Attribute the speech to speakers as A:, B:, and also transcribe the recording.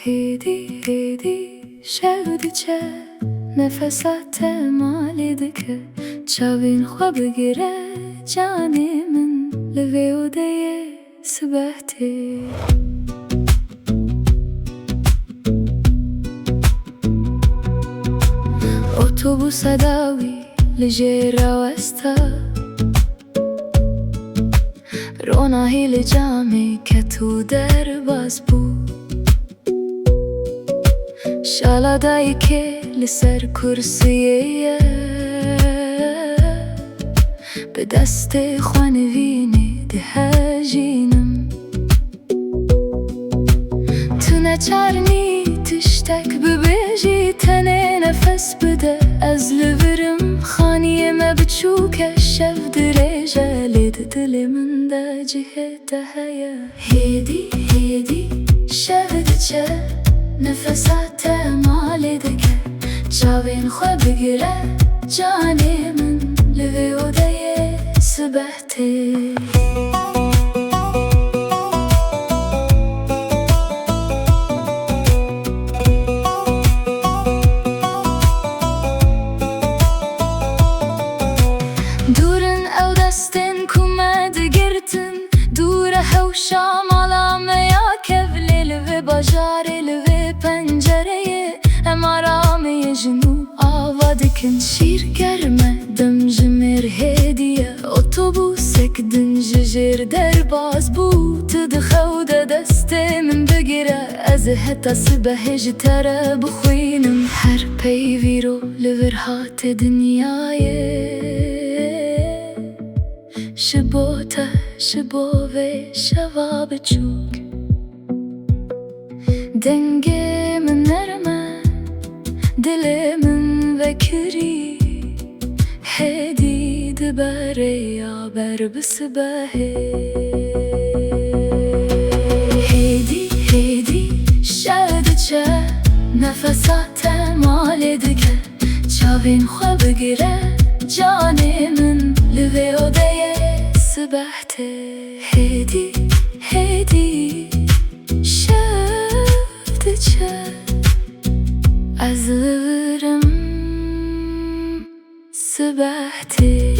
A: هيدي هيدي شودچه نفسات مالی دکه چاوین خو بگیره جانی من لویوده سبحتی اتوبوس داوی لجیرا وستا روناهی لجامی که تو در باز بود شالادایی که لسر کرسیه به دست خوانوینی ده جینم تو نچارنی تشتک ببیجی تنه نفس بده از لورم خانیه ما بچوکه شف درجه لید دل من ده جهته هیا هیدی هیدی شودچه نفسات مالی دکه چاوین خو بگیره جانی من لویوده سبحتی دورن او دستن کمد گرتن دوره هوشام علامه یا کبلی لوی باجاری لوی پنجره هم آرامی جنو آوادکن شیر گرمه دم جمر هدیه اتوبوسک دنج جر در باز بود تدخود دست من بگیره از حتی صبح جتره بخوینم هر پیوی رو لورهات دنیای شبوته شبوه شواب چوک دنگ من نرمه دل من وکری هدی دبره یا بر بسبه هدی هدی شودچه نفسات مالی دکه چاوین خو بگیره جانی من لویوده سبحته هدی هدی شودچه از لورم سبحتی